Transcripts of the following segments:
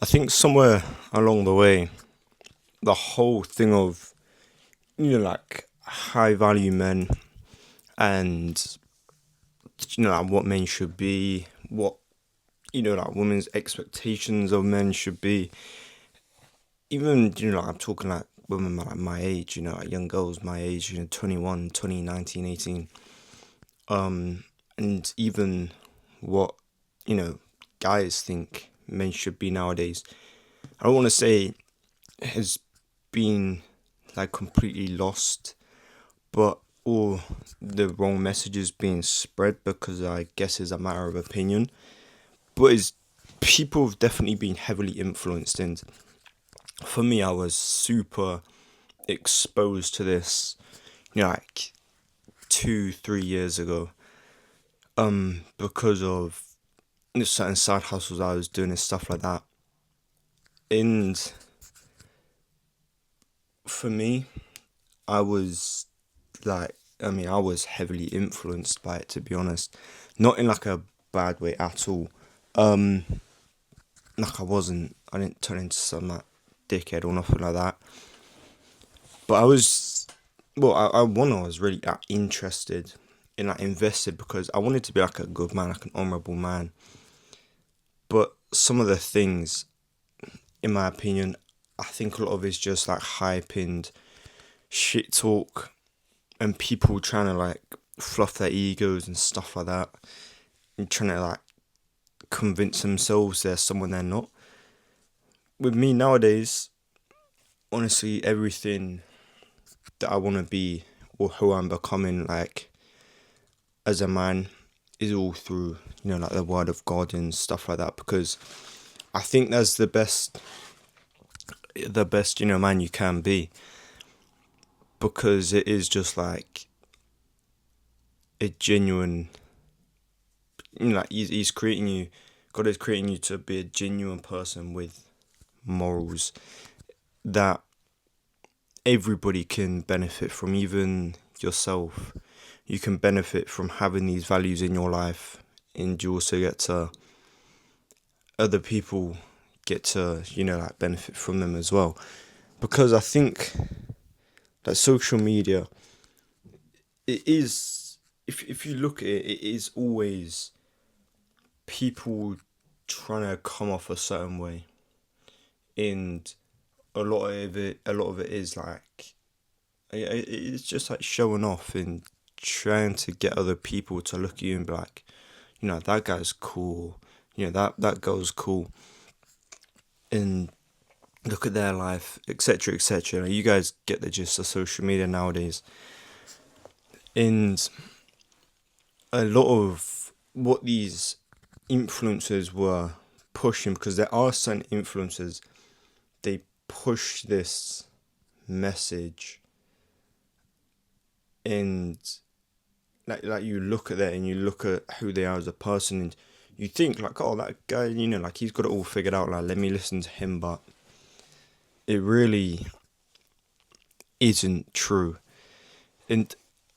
I think somewhere along the way, the whole thing of, like high value men and, like what men should be, what, like women's expectations of men should be. Even, like I'm talking like women like my age, like young girls my age, 21, 20, 19, 18. And even what, you know, guys think men should be nowadays. I don't want to say has been like completely lost, but all the wrong messages being spread because I guess it's a matter of opinion. But it's people have definitely been heavily influenced, and for me, I was super exposed to this, like 2, 3 years ago, because of certain side hustles I was doing and stuff like that. And for me, I was I was heavily influenced by it, to be honest. Not in like a bad way at all. Um, I didn't turn into some like dickhead or nothing like that. But I was really interested in like invested because I wanted to be like a good man, like an honourable man. But some of the things, in my opinion, I think a lot of it's just like hype and shit talk and people trying to like fluff their egos and stuff like that and trying to like convince themselves they're someone they're not. With me nowadays, honestly, everything that I want to be or who I'm becoming like as a man is all through, like the word of God and stuff like that because I think that's the best, man you can be because it is just like a genuine, like he's creating you, God is creating you to be a genuine person with morals that everybody can benefit from, even yourself. You can benefit from having these values in your life, and you also get to, other people get to, like benefit from them as well. Because I think that social media, it is, if you look at it, it is always people trying to come off a certain way, and a lot of it is like it's just like showing off and trying to get other people to look at you and be like, that guy's cool, that girl's cool, and look at their life, etc., etc. You guys get the gist of social media nowadays, and a lot of what these influencers were pushing, because there are certain influencers, they push this message, and like you look at that and you look at who they are as a person, and you think like, oh, that guy, like he's got it all figured out, like let me listen to him, but it really isn't true. And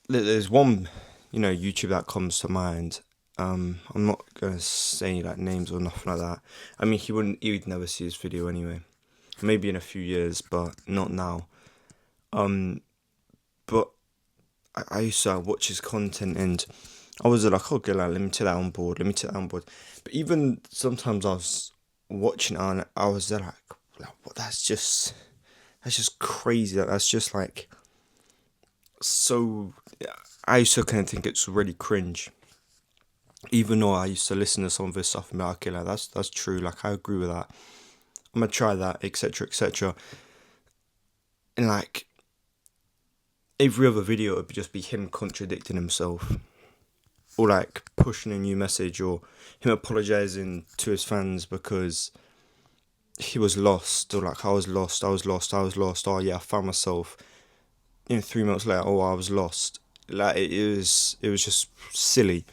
there's one, YouTube that comes to mind. I'm not gonna say like names or nothing like that. I mean, he'd never see his video anyway. Maybe in a few years, but not now. But I used to watch his content, and I was like, okay, like, let me take that on board. Let me take that on board. But even sometimes I was watching it and I was there like what? That's just crazy. That's just like so. I used to kind of think it's really cringe. Even though I used to listen to some of his stuff and be like, okay, like that's true. Like I agree with that. I'm gonna try that, etc., etc. And like every other video would just be him contradicting himself, or like pushing a new message, or him apologizing to his fans because he was lost, or like I was lost. Oh yeah, I found myself. 3 months later, oh I was lost. Like it was just silly.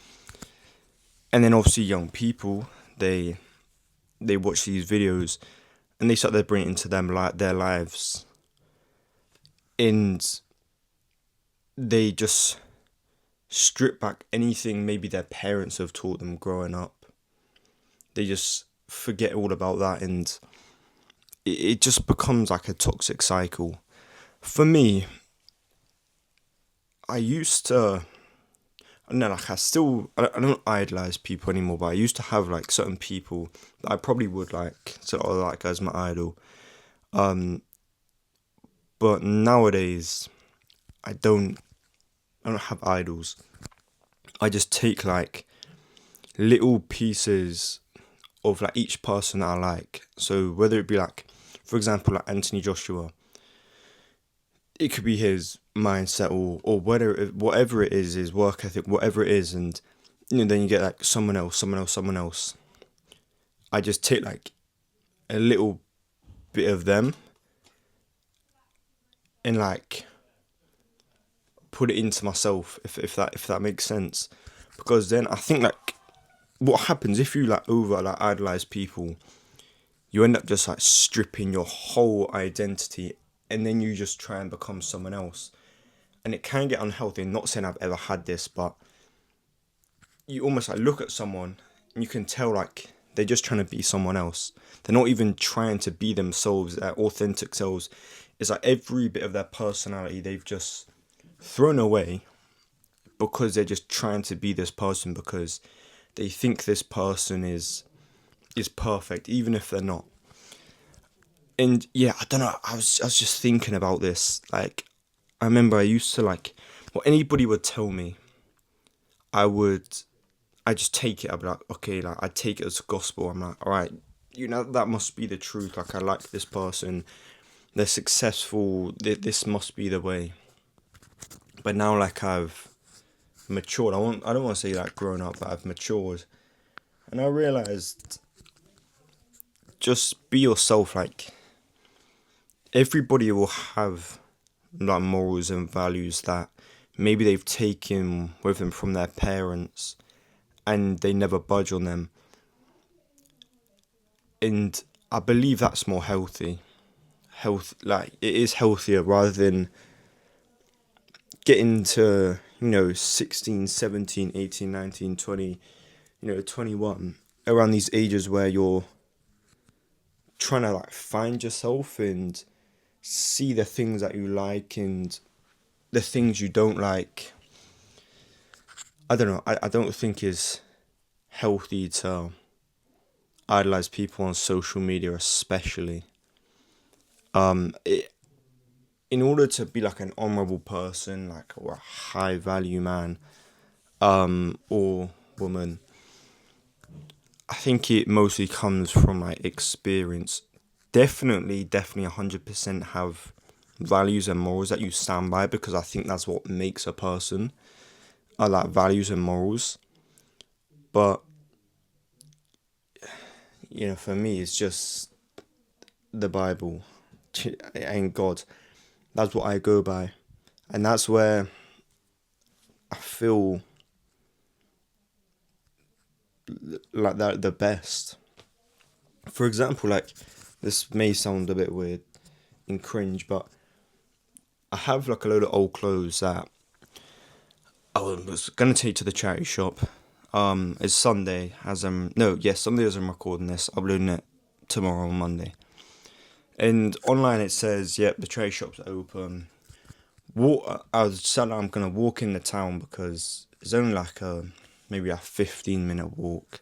And then obviously young people, they watch these videos and they start to bring it into them like their lives, and they just strip back anything maybe their parents have taught them growing up. They just forget all about that, and it just becomes like a toxic cycle. For me, I used to, I don't know, like I don't idolize people anymore, but I used to have like certain people that I probably would like, sort of like as my idol. Um, but nowadays, I don't, I don't have idols. I just take like little pieces of like each person that I like. So whether it be like, for example, like Anthony Joshua, it could be his mindset or whatever it is, his work ethic, whatever it is, and then you get like someone else, someone else, someone else. I just take like a little bit of them and like put it into myself, if that makes sense, because then I think like what happens if you like over like idolize people, you end up just like stripping your whole identity, and then you just try and become someone else, and it can get unhealthy. I'm not saying I've ever had this, but you almost like look at someone and you can tell like they're just trying to be someone else. They're not even trying to be themselves, their authentic selves. It's like every bit of their personality they've just thrown away because they're just trying to be this person because they think this person is perfect, even if they're not. And yeah, I don't know. I was just thinking about this. Like, I remember I used to like, what anybody would tell me, I would, I just take it. I'd be like, okay, like I take it as gospel. I'm like, all right, that must be the truth. Like I like this person, they're successful. This must be the way. But now, like I've matured. I don't want to say like grown up, but I've matured, and I realized just be yourself. Like everybody will have like morals and values that maybe they've taken with them from their parents and they never budge on them. And I believe that's more healthy. Like it is healthier rather than getting to, 16, 17, 18, 19, 20, 21, around these ages where you're trying to like find yourself and see the things that you like and the things you don't like. I don't know. I don't think it's healthy to idolize people on social media, especially. It, in order to be like an honorable person, like or a high value man, or woman, I think it mostly comes from like experience. Definitely, 100% have values and morals that you stand by because I think that's what makes a person. I like values and morals, but for me, it's just the Bible and God. That's what I go by, and that's where I feel like that the best. For example, like this may sound a bit weird and cringe, but I have like a load of old clothes that I was gonna take to the charity shop. It's Sunday Sunday as I'm recording this, uploading it tomorrow on Monday. And online it says, yep, the charity shop's open. I said I'm gonna walk in the town because it's only like maybe a 15-minute walk.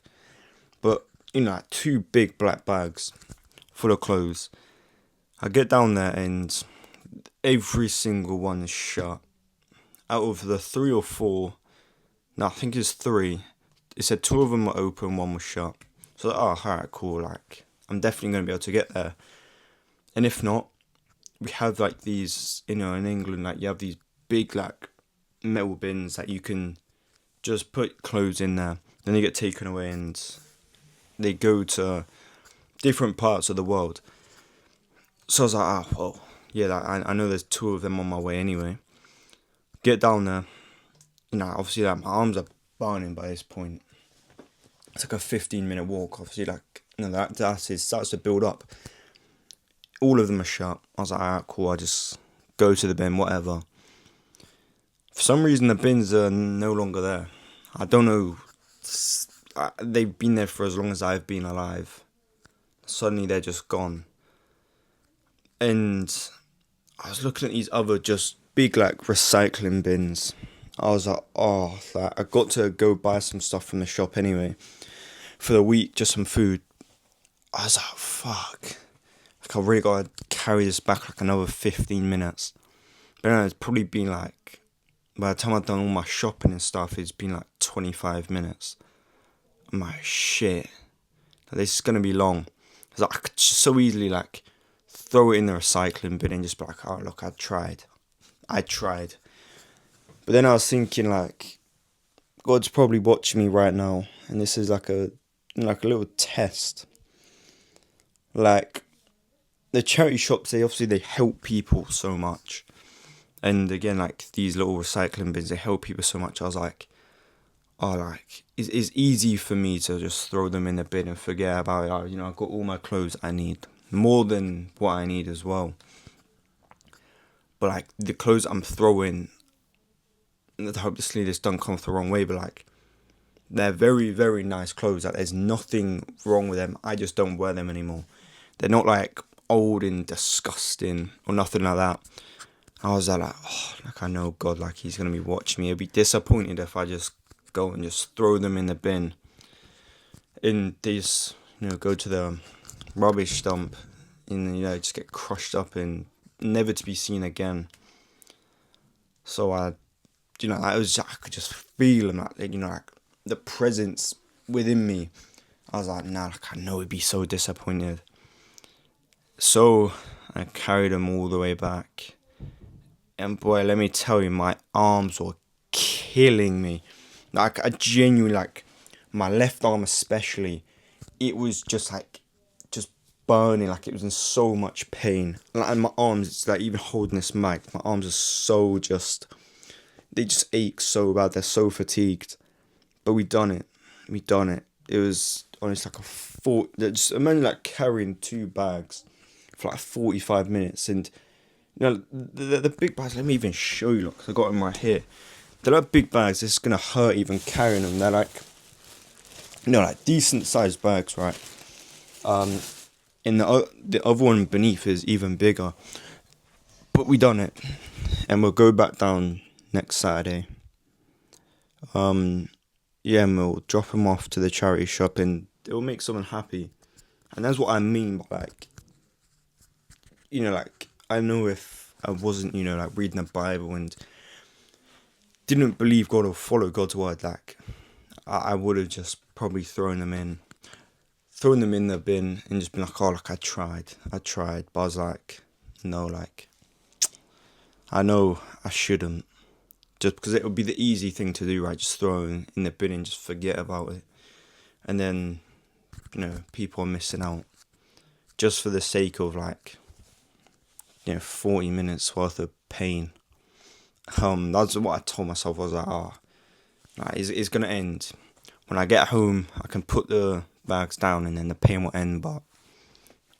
But like two big black bags full of clothes. I get down there and every single one is shut. Out of the three or four, no, I think it's three. It said two of them were open, one was shut. So alright, cool. Like I'm definitely gonna be able to get there. And if not, we have like these, in England, like you have these big like metal bins that you can just put clothes in there. Then they get taken away and they go to different parts of the world. So I was like, well, yeah, I know there's two of them on my way anyway. Get down there. Obviously, like, my arms are burning by this point. It's like a 15-minute walk. Obviously, like, that starts to build up. All of them are shut. I was like, alright, cool. I just go to the bin, whatever. For some reason, the bins are no longer there. I don't know. They've been there for as long as I've been alive. Suddenly, they're just gone. And I was looking at these other just big like recycling bins. I was like, oh, like I got to go buy some stuff from the shop anyway for the week, just some food. I was like, fuck, like I really gotta carry this back like another 15 minutes. But then it's probably been like, by the time I've done all my shopping and stuff, it's been like 25 minutes. I'm like, shit, this is gonna be long. Cause I could just so easily like throw it in the recycling bin and just be like, oh look, I tried. But then I was thinking like, God's probably watching me right now, and this is like a little test. Like, the charity shops, they help people so much. And again, like these little recycling bins, they help people so much. I was like, oh, like it's easy for me to just throw them in the bin and forget about it. I've got all my clothes I need, more than what I need as well. But like the clothes I'm throwing, obviously this don't come the wrong way, but like they're very, very nice clothes. Like there's nothing wrong with them. I just don't wear them anymore. They're not like old and disgusting or nothing like that. I was like, oh, like I know God, like he's gonna be watching me. He'll be disappointed if I just go and just throw them in the bin. And they just, go to the rubbish dump and just get crushed up and never to be seen again. So I could just feel them, like the presence within me. I was like, nah, like I know he'd be so disappointed. So I carried them all the way back. And boy, let me tell you, my arms were killing me. Like I genuinely, like my left arm especially, it was just burning, like it was in so much pain. Like, and my arms, it's like even holding this mic, my arms are so they just ache so bad. They're so fatigued. But we done it. It was honestly like just imagine like carrying 2 bags for like 45 minutes. And the big bags, let me even show you, look, I got them right here. They're like big bags. It's gonna hurt even carrying them. They're like, like decent sized bags, right? And the other one beneath is even bigger. But we done it, and we'll go back down next Saturday. And we'll drop them off to the charity shop, and it will make someone happy. And that's what I mean by like, like I know if I wasn't, like reading the Bible and didn't believe God or follow God's word, like I would have just probably thrown them in the bin and just been like, oh, like I tried, but I was like, no, like I know I shouldn't, just because it would be the easy thing to do, right? Just throw it in the bin and just forget about it, and then people are missing out just for the sake of like 40 minutes worth of pain. That's what I told myself. I was like, it's gonna end. When I get home, I can put the bags down and then the pain will end. But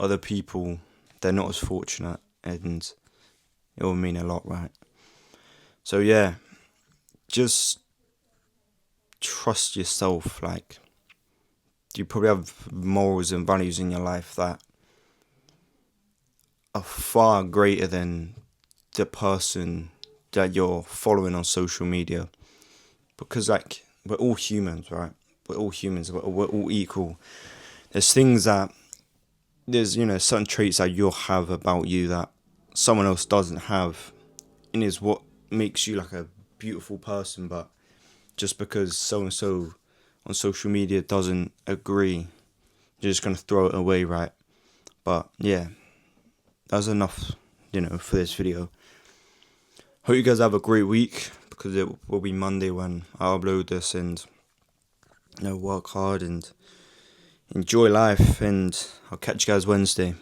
other people, they're not as fortunate, and it will mean a lot, right? So yeah, just trust yourself. Like, you probably have morals and values in your life that are far greater than the person that you're following on social media. Because like, we're all humans, right? We're all humans. We're all equal. There's certain traits that you'll have about you that someone else doesn't have, and is what makes you like a beautiful person. But just because so and so on social media doesn't agree, you're just gonna throw it away, right? But yeah, that's enough, for this video. Hope you guys have a great week, because it will be Monday when I upload this, and work hard and enjoy life, and I'll catch you guys Wednesday.